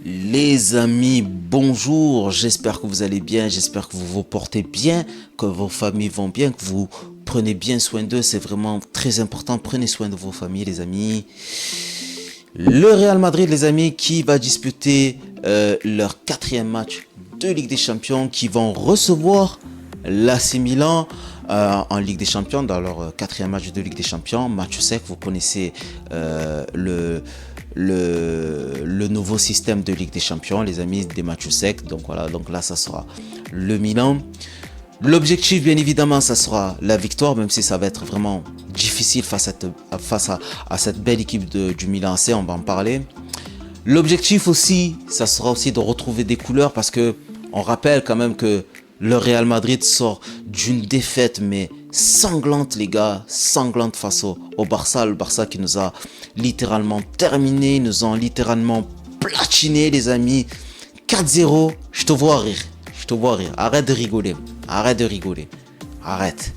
Les amis, bonjour, j'espère que vous allez bien, j'espère que vous vous portez bien, que vos familles vont bien, que vous prenez bien soin d'eux, c'est vraiment très important, prenez soin de vos familles les amis. Le Real Madrid les amis qui va disputer leur quatrième match de Ligue des Champions, qui vont recevoir l'AC Milan en Ligue des Champions dans leur quatrième match de Ligue des Champions, match sec, vous connaissez le nouveau système de Ligue des Champions, les amis, des matchs secs. Donc voilà, donc là, ça sera le Milan. L'objectif, bien évidemment, ça sera la victoire, même si ça va être vraiment difficile face à cette belle équipe du Milan AC, on va en parler. L'objectif aussi, ça sera aussi de retrouver des couleurs parce que on rappelle quand même que le Real Madrid sort d'une défaite mais sanglante les gars, sanglante face au Barça. Le Barça qui nous a littéralement terminé, nous ont littéralement platiné les amis. 4-0, je te vois rire, je te vois rire. Arrête de rigoler, arrête de rigoler, arrête.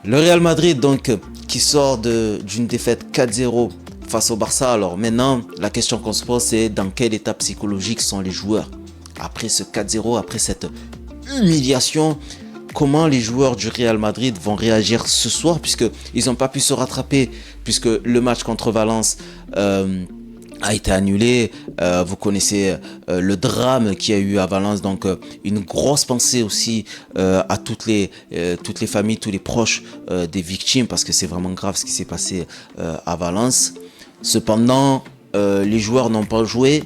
Le Real Madrid donc qui sort d'une défaite 4-0 face au Barça. Alors maintenant, la question qu'on se pose c'est dans quel état psychologique sont les joueurs après ce 4-0, après cette humiliation. Comment les joueurs du Real Madrid vont réagir ce soir puisqu'ils n'ont pas pu se rattraper puisque le match contre Valence a été annulé. Vous connaissez le drame qu'il y a eu à Valence, donc une grosse pensée aussi à toutes les familles, tous les proches des victimes parce que c'est vraiment grave ce qui s'est passé à Valence. Cependant, les joueurs n'ont pas joué,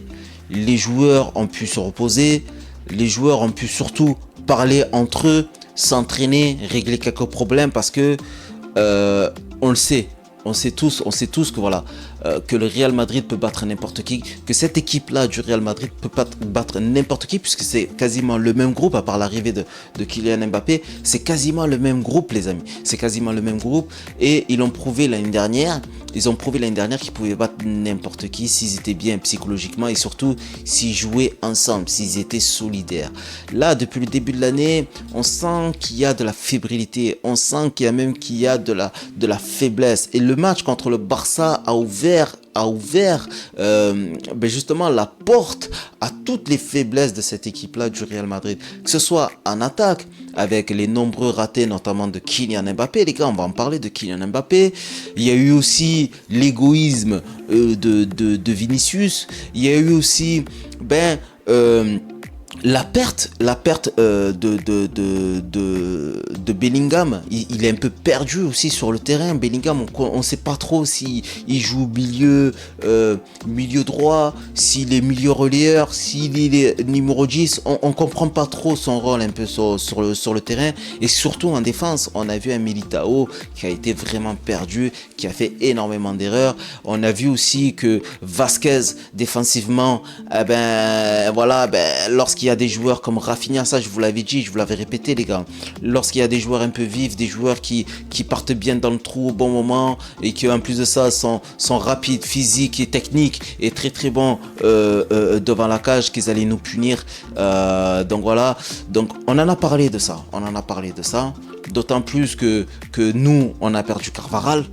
les joueurs ont pu se reposer, les joueurs ont pu surtout parler entre eux, s'entraîner, régler quelques problèmes parce que on le sait, on sait tous que voilà, que le Real Madrid peut battre n'importe qui, que cette équipe-là du Real Madrid peut battre n'importe qui puisque c'est quasiment le même groupe à part l'arrivée de Kylian Mbappé, c'est quasiment le même groupe les amis, c'est quasiment le même groupe et ils ont prouvé l'année dernière. Ils ont prouvé l'année dernière qu'ils pouvaient battre n'importe qui s'ils étaient bien psychologiquement et surtout s'ils jouaient ensemble, s'ils étaient solidaires. Là, depuis le début de l'année, on sent qu'il y a de la fébrilité, on sent qu'il y a de la faiblesse. Et le match contre le Barça a ouvert justement la porte à toutes les faiblesses de cette équipe-là du Real Madrid. Que ce soit en attaque, avec les nombreux ratés notamment de Kylian Mbappé. Les gars, on va en parler de Kylian Mbappé. Il y a eu aussi l'égoïsme de Vinicius. Il y a eu aussi la perte de Bellingham. Il est un peu perdu aussi sur le terrain. Bellingham, on ne sait pas trop s'il joue milieu droit, s'il est milieu relayeur, s'il est numéro 10. On ne comprend pas trop son rôle un peu sur le terrain. Et surtout en défense, on a vu un Militao qui a été vraiment perdu, qui a fait énormément d'erreurs. On a vu aussi que Vasquez, défensivement, lorsqu'il y a des joueurs comme Rafinha, ça je vous l'avais dit, je vous l'avais répété les gars, lorsqu'il y a des joueurs un peu vifs, des joueurs qui partent bien dans le trou au bon moment et qui en plus de ça sont rapides, physiques et techniques et très très bons devant la cage, qu'ils allaient nous punir. Donc voilà, donc on en a parlé de ça, d'autant plus que nous on a perdu Carvajal,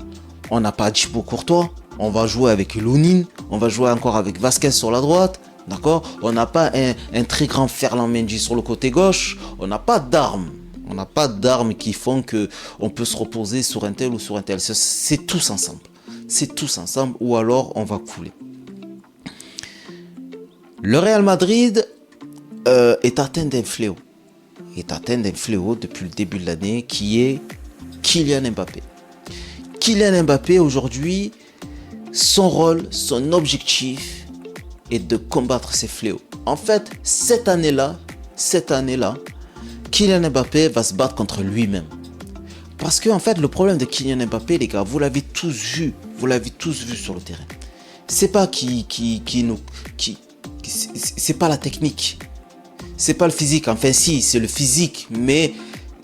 on n'a pas Thibaut Courtois, on va jouer avec Lunin, on va jouer encore avec Vasquez sur la droite. D'accord, on n'a pas un très grand Ferland Mendy sur le côté gauche. On n'a pas d'armes. On n'a pas d'armes qui font que on peut se reposer sur un tel ou sur un tel. C'est tous ensemble. C'est tous ensemble ou alors on va couler. Le Real Madrid est atteint d'un fléau. Est atteint d'un fléau depuis le début de l'année qui est Kylian Mbappé. Kylian Mbappé aujourd'hui, son rôle, son objectif et de combattre ces fléaux. En fait, cette année-là, Kylian Mbappé va se battre contre lui-même. Parce que en fait, le problème de Kylian Mbappé, les gars, vous l'avez tous vu sur le terrain. C'est pas c'est pas la technique, c'est pas le physique. Enfin, si, c'est le physique, mais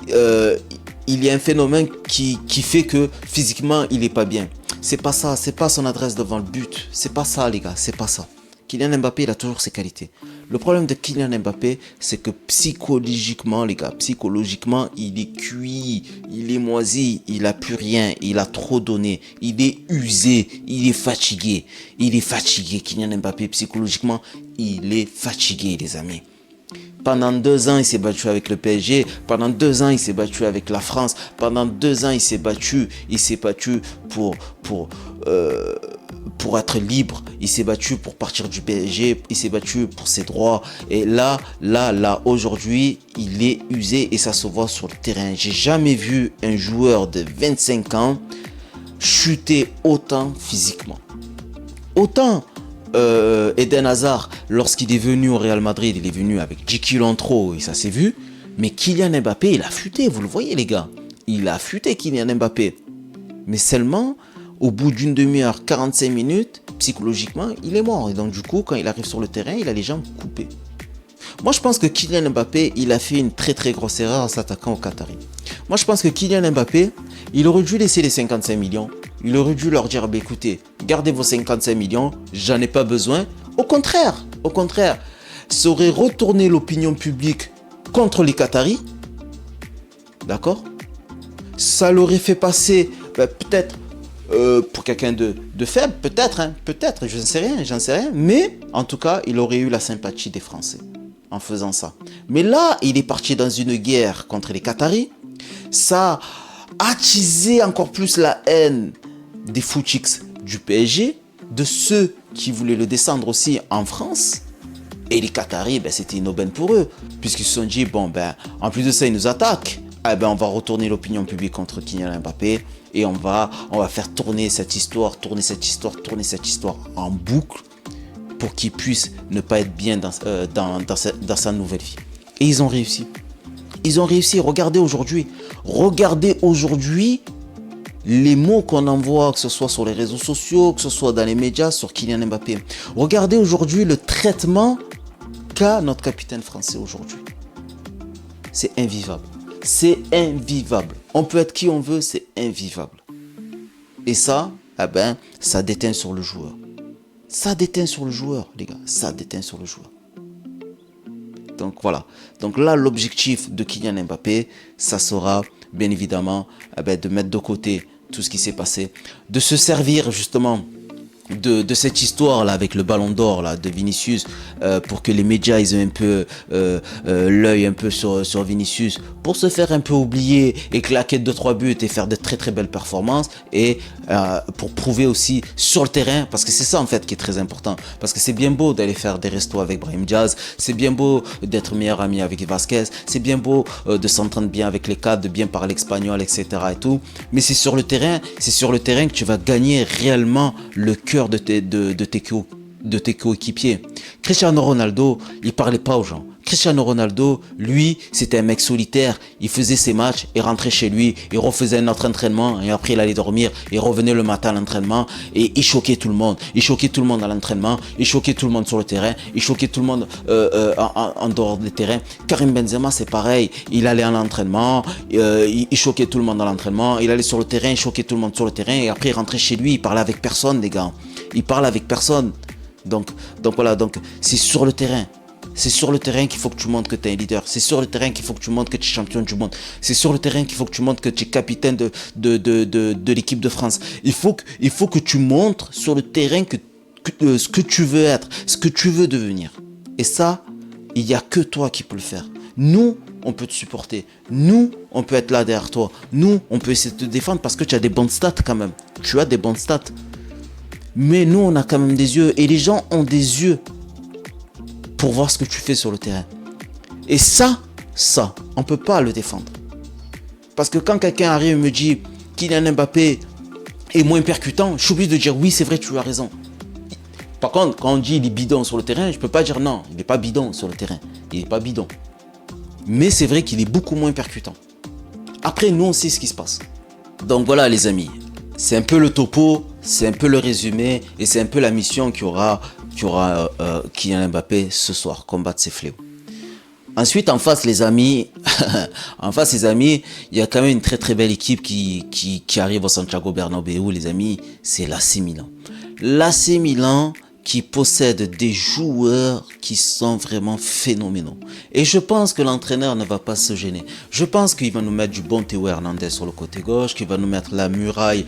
il y a un phénomène qui fait que physiquement, il est pas bien. C'est pas ça, c'est pas son adresse devant le but. C'est pas ça, les gars, c'est pas ça. Kylian Mbappé, il a toujours ses qualités. Le problème de Kylian Mbappé, c'est que psychologiquement, les gars, psychologiquement, il est cuit, il est moisi, il a plus rien, il a trop donné, il est usé, il est fatigué. Il est fatigué, Kylian Mbappé, psychologiquement, il est fatigué, les amis. Pendant 2 ans, il s'est battu avec le PSG. Pendant 2 ans, il s'est battu avec la France. Pendant 2 ans, il s'est battu pour être libre. Il s'est battu pour partir du PSG. Il s'est battu pour ses droits. Et là, aujourd'hui, il est usé et ça se voit sur le terrain. J'ai jamais vu un joueur de 25 ans chuter autant physiquement. Autant Eden Hazard, lorsqu'il est venu au Real Madrid, il est venu avec 10 kilos en trop et ça s'est vu. Mais Kylian Mbappé, il a futé, vous le voyez les gars. Il a futé Kylian Mbappé. Mais seulement, au bout d'une demi-heure, 45 minutes, psychologiquement, il est mort. Et donc du coup, quand il arrive sur le terrain, il a les jambes coupées. Moi, je pense que Kylian Mbappé, il a fait une très très grosse erreur en s'attaquant aux Qataris. Moi, je pense que Kylian Mbappé, il aurait dû laisser les 55 millions. Il aurait dû leur dire, bah, écoutez, gardez vos 55 millions, j'en ai pas besoin. Au contraire, ça aurait retourné l'opinion publique contre les Qataris. D'accord? Ça l'aurait fait passer, peut-être, pour quelqu'un de faible, peut-être, j'en sais rien. Mais, en tout cas, il aurait eu la sympathie des Français en faisant ça. Mais là, il est parti dans une guerre contre les Qataris. Ça a attisé encore plus la haine des footix du PSG, de ceux qui voulaient le descendre aussi en France. Et les Qataris, c'était une aubaine pour eux, puisqu'ils se sont dit, bon, en plus de ça, ils nous attaquent. On va retourner l'opinion publique contre Kylian Mbappé et on va faire tourner cette histoire en boucle pour qu'il puisse ne pas être bien dans sa nouvelle vie. Et ils ont réussi. Regardez aujourd'hui les mots qu'on envoie, que ce soit sur les réseaux sociaux, que ce soit dans les médias, sur Kylian Mbappé. Regardez aujourd'hui le traitement qu'a notre capitaine français aujourd'hui. C'est invivable. On peut être qui on veut, c'est invivable. Et ça, ça déteint sur le joueur. Les gars. Ça déteint sur le joueur. Donc voilà. Donc là, l'objectif de Kylian Mbappé, ça sera bien évidemment de mettre de côté tout ce qui s'est passé, de se servir justement de cette histoire là avec le ballon d'or là de Vinicius pour que les médias ils aient un peu l'œil un peu sur Vinicius pour se faire un peu oublier et claquer 2-3 buts et faire de très très belles performances et pour prouver aussi sur le terrain, parce que c'est ça en fait qui est très important, parce que c'est bien beau d'aller faire des restos avec Brahim Diaz, c'est bien beau d'être meilleur ami avec Vasquez, c'est bien beau de s'entendre bien avec les cadres, de bien parler espagnol, etc. et tout, mais c'est sur le terrain que tu vas gagner réellement le cœur de tes coéquipiers. Cristiano Ronaldo, il parlait pas aux gens. Cristiano Ronaldo, lui, c'était un mec solitaire. Il faisait ses matchs, il rentrait chez lui, il refaisait un autre entraînement et après il allait dormir. Il revenait le matin à l'entraînement et il choquait tout le monde. Il choquait tout le monde à l'entraînement, il choquait tout le monde sur le terrain, il choquait tout le monde en dehors des terrains. Karim Benzema, c'est pareil. Il allait à l'entraînement, il choquait tout le monde à l'entraînement. Il allait sur le terrain, il choquait tout le monde sur le terrain et après il rentrait chez lui, il parlait avec personne, les gars. Il parle avec personne. Donc voilà, c'est sur le terrain. C'est sur le terrain qu'il faut que tu montres que tu es un leader. C'est sur le terrain qu'il faut que tu montres que tu es champion du monde. C'est sur le terrain qu'il faut que tu montres que tu es capitaine de l'équipe de France. Il faut que tu montres sur le terrain ce que tu veux être, ce que tu veux devenir. Et ça, il n'y a que toi qui peux le faire. Nous, on peut te supporter. Nous, on peut être là derrière toi. Nous, on peut essayer de te défendre parce que tu as des bonnes stats quand même. Tu as des bonnes stats. Mais nous, on a quand même des yeux. Et les gens ont des yeux pour voir ce que tu fais sur le terrain. Et ça, on ne peut pas le défendre. Parce que quand quelqu'un arrive et me dit Kylian Mbappé est moins percutant, je suis obligé de dire oui, c'est vrai, tu as raison. Par contre, quand on dit il est bidon sur le terrain, je ne peux pas dire non, il n'est pas bidon sur le terrain. Il n'est pas bidon. Mais c'est vrai qu'il est beaucoup moins percutant. Après, nous, on sait ce qui se passe. Donc voilà, les amis. C'est un peu le topo, c'est un peu le résumé et c'est un peu la mission qu'aura Kylian Mbappé ce soir, combattre ses fléaux. Ensuite, en face, les amis, il y a quand même une très très belle équipe qui arrive au Santiago Bernabéu, les amis, c'est l'AC Milan. L'AC Milan qui possède des joueurs qui sont vraiment phénoménaux. Et je pense que l'entraîneur ne va pas se gêner. Je pense qu'il va nous mettre du bon Théo Hernandez sur le côté gauche, qu'il va nous mettre la muraille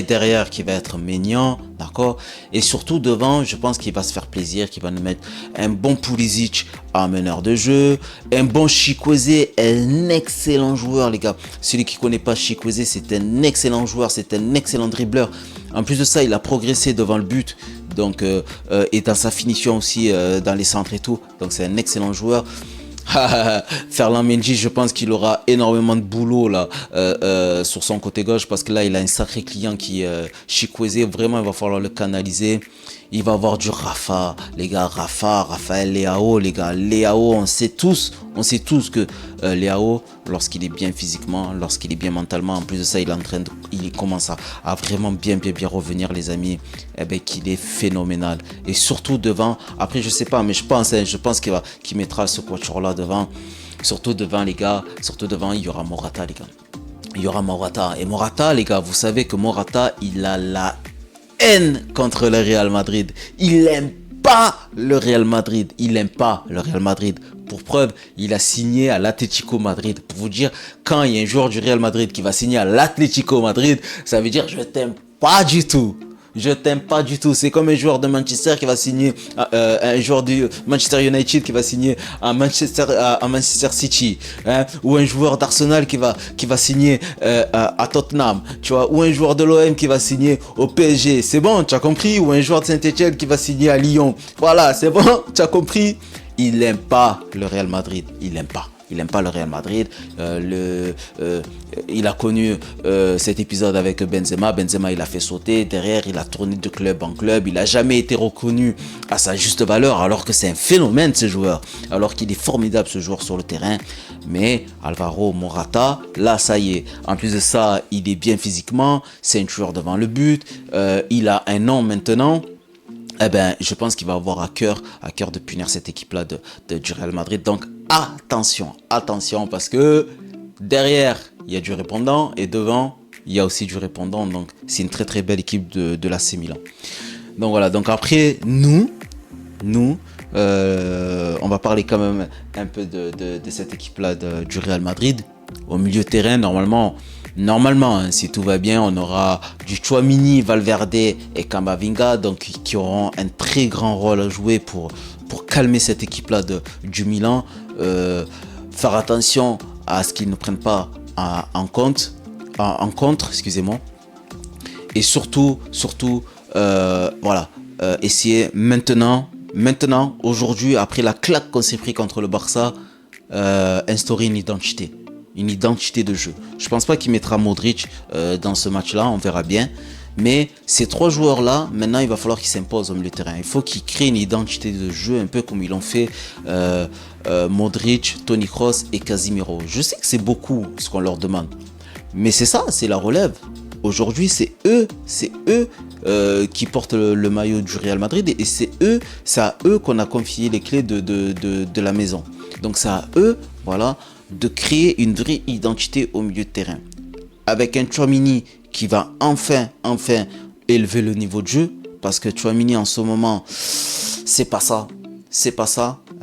derrière qui va être Maignan, d'accord? Et surtout devant, je pense qu'il va se faire plaisir, qu'il va nous mettre un bon Pulisic en meneur de jeu, un bon Chikwueze, un excellent joueur, les gars. Celui qui connaît pas Chikwueze, c'est un excellent joueur, c'est un excellent dribbleur. En plus de ça, il a progressé devant le but, donc et dans sa finition aussi dans les centres et tout. Donc c'est un excellent joueur. Ferland Mendy, je pense qu'il aura énormément de boulot là sur son côté gauche, parce que là il a un sacré client qui Chikwueze, vraiment il va falloir le canaliser. Il va avoir du Rafa, les gars, Raphaël Leao, les gars, Leao, on sait tous que Leao, lorsqu'il est bien physiquement, lorsqu'il est bien mentalement, en plus de ça, il commence à vraiment bien revenir, les amis, eh ben, qu'il est phénoménal. Et surtout devant, après je sais pas, mais je pense qu'il mettra ce quatuor-là devant, surtout devant les gars, surtout devant, il y aura Morata, les gars. Il y aura Morata. Et Morata, les gars, vous savez que Morata, il a la haine contre le Real Madrid. Il aime pas le Real Madrid. Il aime pas le Real Madrid. Pour preuve, il a signé à l'Atlético Madrid. Pour vous dire, quand il y a un joueur du Real Madrid qui va signer à l'Atlético Madrid, ça veut dire je t'aime pas du tout. Je t'aime pas du tout. C'est comme un joueur de Manchester qui va signer, un joueur du Manchester United qui va signer à Manchester City, hein, ou un joueur d'Arsenal qui va signer à Tottenham, tu vois, ou un joueur de l'OM qui va signer au PSG. C'est bon, tu as compris? Ou un joueur de Saint-Etienne qui va signer à Lyon. Voilà, c'est bon, tu as compris? Il aime pas le Real Madrid. Il aime pas. Il n'aime pas le Real Madrid. Il a connu cet épisode avec Benzema. Benzema, il a fait sauter. Derrière, il a tourné de club en club. Il n'a jamais été reconnu à sa juste valeur, alors que c'est un phénomène, ce joueur. Alors qu'il est formidable, ce joueur, sur le terrain. Mais Alvaro Morata, là, ça y est. En plus de ça, il est bien physiquement. C'est un joueur devant le but. Il a un nom maintenant. Eh ben, je pense qu'il va avoir à cœur de punir cette équipe-là du Real Madrid. Donc, attention, parce que derrière, il y a du répondant et devant, il y a aussi du répondant. Donc, c'est une très très belle équipe de l'AC Milan. Donc voilà, donc après, nous, on va parler quand même un peu de cette équipe-là du Real Madrid. Au milieu de terrain, normalement, hein, si tout va bien, on aura du Tchouaméni, Valverde et Camavinga, donc qui auront un très grand rôle à jouer pour calmer cette équipe-là du Milan. Faire attention à ce qu'ils ne prennent pas en contre, excusez-moi. Et surtout, voilà, essayer maintenant, aujourd'hui, après la claque qu'on s'est pris contre le Barça, instaurer une identité de jeu. Je pense pas qu'il mettra Modric dans ce match-là, on verra bien. Mais ces trois joueurs-là, maintenant, il va falloir qu'ils s'imposent au milieu de terrain. Il faut qu'ils créent une identité de jeu, un peu comme ils l'ont fait Modric, Toni Kroos et Casemiro. Je sais que c'est beaucoup ce qu'on leur demande. Mais c'est ça, c'est la relève. Aujourd'hui, c'est eux qui portent le maillot du Real Madrid. Et c'est à eux qu'on a confié les clés de la maison. Donc c'est à eux, voilà, de créer une vraie identité au milieu de terrain. Avec un Tchouaméni qui va enfin élever le niveau de jeu, parce que Tchouaméni en ce moment, c'est pas ça.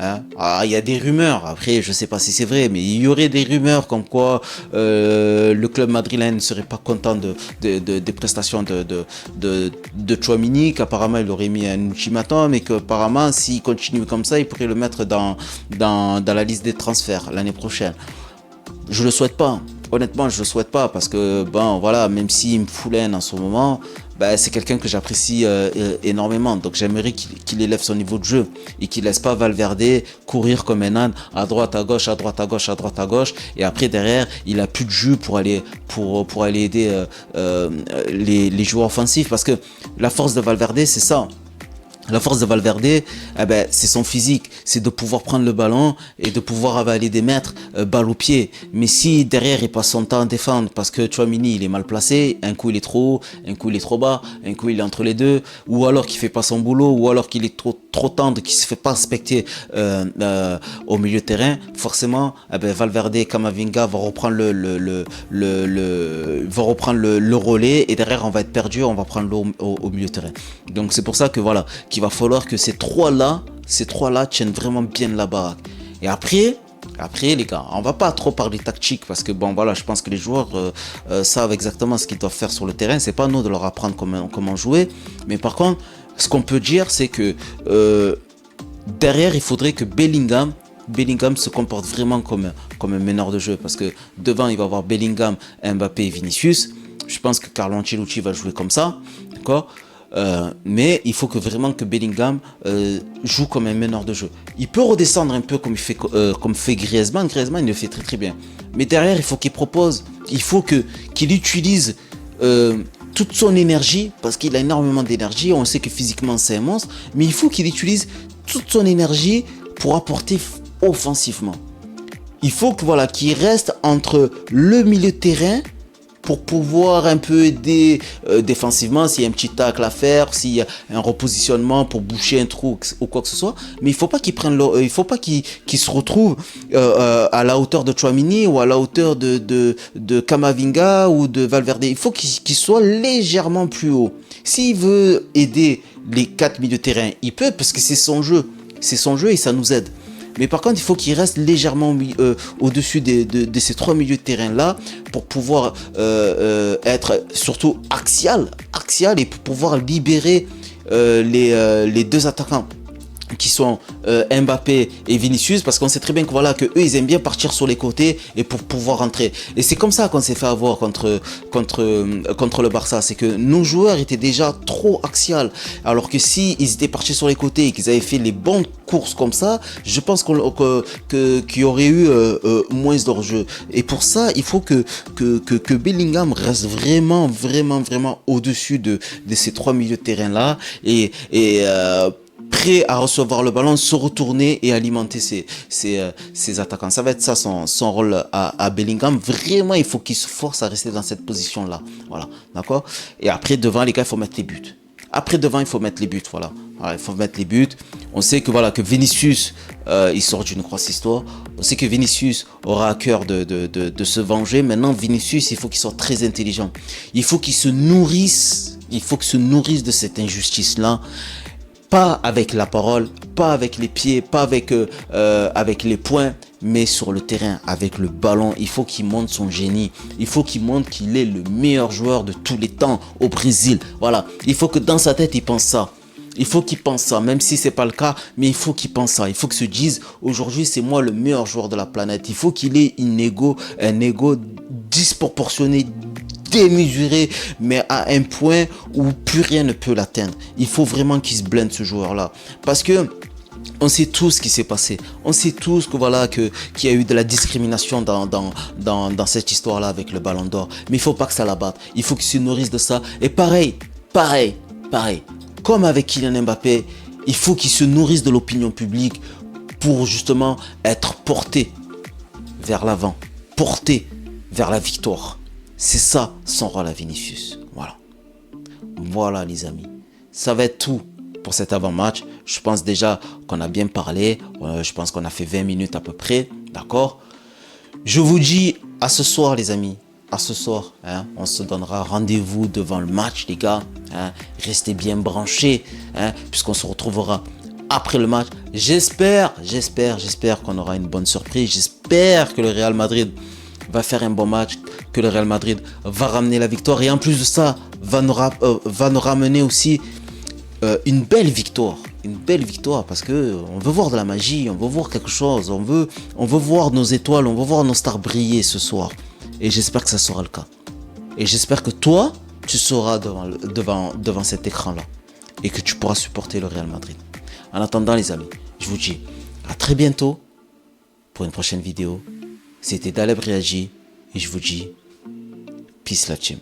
Hein. Ah, il y a des rumeurs, après je sais pas si c'est vrai, mais il y aurait des rumeurs comme quoi le club madrilène ne serait pas content des prestations de Tchouaméni, qu'apparemment il aurait mis un ultimatum et qu'apparemment s'il continue comme ça, il pourrait le mettre dans la liste des transferts l'année prochaine. Je le souhaite pas. Honnêtement, je le souhaite pas parce que, bon, voilà, même s'il me fout l'aine en ce moment, ben, c'est quelqu'un que j'apprécie énormément. Donc, j'aimerais qu'il élève son niveau de jeu et qu'il laisse pas Valverde courir comme un âne à droite, à gauche. Et après, derrière, il a plus de jus pour aller aider les joueurs offensifs. Parce que la force de Valverde, c'est ça. La force de Valverde, eh ben, c'est son physique, c'est de pouvoir prendre le ballon et de pouvoir avaler des mètres, balle au pied. Mais si derrière il passe son temps à défendre parce que Tchouaméni il est mal placé, un coup il est trop haut, un coup il est trop bas, un coup il est entre les deux, ou alors qu'il fait pas son boulot, ou alors qu'il est trop tendre, qu'il se fait pas respecter au milieu de terrain, forcément, eh ben, Valverde, Camavinga vont reprendre vont reprendre le relais et derrière on va être perdu, on va prendre l'eau au milieu de terrain. Donc c'est pour ça que voilà, qu'il va falloir que ces trois-là tiennent vraiment bien la baraque. Et après les gars, on va pas trop parler tactique parce que bon voilà, je pense que les joueurs savent exactement ce qu'ils doivent faire sur le terrain. C'est pas à nous de leur apprendre comment jouer. Mais par contre, ce qu'on peut dire, c'est que derrière, il faudrait que Bellingham se comporte vraiment comme un meneur de jeu. Parce que devant, il va avoir Bellingham, Mbappé et Vinicius. Je pense que Carlo Ancelotti va jouer comme ça. D'accord ? Mais il faut vraiment que Bellingham joue comme un meneur de jeu. Il peut redescendre un peu comme fait Griezmann. Griezmann, il le fait très très bien. Mais derrière, il faut qu'il propose. Il faut qu'il utilise toute son énergie, parce qu'il a énormément d'énergie. On sait que physiquement, c'est un monstre. Mais il faut qu'il utilise toute son énergie pour apporter offensivement. Il faut qu'il reste entre le milieu de terrain pour pouvoir un peu aider défensivement s'il y a un petit tacle à faire, s'il y a un repositionnement pour boucher un trou ou quoi que ce soit. Mais il faut pas qu'il se retrouve à la hauteur de Tchouaméni ou à la hauteur de Camavinga ou de Valverde. Il faut qu'il soit légèrement plus haut. S'il veut aider les 4 milieux de terrain, il peut parce que c'est son jeu. C'est son jeu et ça nous aide. Mais par contre, il faut qu'il reste légèrement au-dessus de ces 3 milieux de terrain-là pour pouvoir être surtout axial et pour pouvoir libérer les 2 attaquants qui sont Mbappé et Vinicius, parce qu'on sait très bien que voilà, que eux ils aiment bien partir sur les côtés et pour pouvoir rentrer. Et c'est comme ça qu'on s'est fait avoir contre le Barça, c'est que nos joueurs étaient déjà trop axial, alors que si ils étaient partis sur les côtés et qu'ils avaient fait les bonnes courses comme ça, je pense qu'il y aurait eu moins d'hors-jeu. Et pour ça, il faut que Bellingham reste vraiment au-dessus de ces 3 milieux de terrain là et prêt à recevoir le ballon, se retourner et alimenter ses attaquants. Ça va être ça son rôle à Bellingham. Vraiment, il faut qu'il se force à rester dans cette position-là. Voilà, d'accord ? Et après, devant, les gars, il faut mettre les buts. Voilà, il faut mettre les buts. On sait que voilà, que Vinicius, il sort d'une grosse histoire. On sait que Vinicius aura à cœur de se venger. Maintenant, Vinicius, il faut qu'il soit très intelligent. Il faut qu'il se nourrisse. De cette injustice-là. Pas avec la parole, pas avec les pieds, pas avec les poings, mais sur le terrain, avec le ballon. Il faut qu'il montre son génie. Il faut qu'il montre qu'il est le meilleur joueur de tous les temps au Brésil. Voilà. Il faut que dans sa tête, il pense ça. Il faut qu'il pense ça, même si c'est pas le cas, mais il faut qu'il pense ça. Il faut qu'il se dise, aujourd'hui, c'est moi le meilleur joueur de la planète. Il faut qu'il ait un ego disproportionné, démesuré, mais à un point où plus rien ne peut l'atteindre. Il faut vraiment qu'il se blinde, ce joueur-là. Parce que on sait tous ce qui s'est passé. On sait tous que voilà qu'il y a eu de la discrimination dans cette histoire-là avec le Ballon d'Or. Mais il faut pas que ça l'abatte. Il faut qu'il se nourrisse de ça. Et pareil. Comme avec Kylian Mbappé, il faut qu'il se nourrisse de l'opinion publique pour justement être porté vers l'avant, porté vers la victoire. C'est ça son rôle à Vinicius. Voilà les amis. Ça va être tout pour cet avant-match. Je pense déjà qu'on a bien parlé. Je pense qu'on a fait 20 minutes à peu près. D'accord ? Je vous dis à ce soir les amis. À ce soir. On se donnera rendez-vous devant le match les gars. Restez bien branchés. Puisqu'on se retrouvera après le match. J'espère qu'on aura une bonne surprise. J'espère que le Real Madrid va faire un bon match, que le Real Madrid va ramener la victoire et en plus de ça va nous ramener aussi une belle victoire parce que on veut voir de la magie, on veut voir quelque chose, on veut voir nos étoiles, on veut voir nos stars briller ce soir et j'espère que ça sera le cas et j'espère que toi tu seras devant cet écran là et que tu pourras supporter le Real Madrid. En attendant les amis, je vous dis à très bientôt pour une prochaine vidéo. C'était Daleb Réagi et je vous dis peace la team.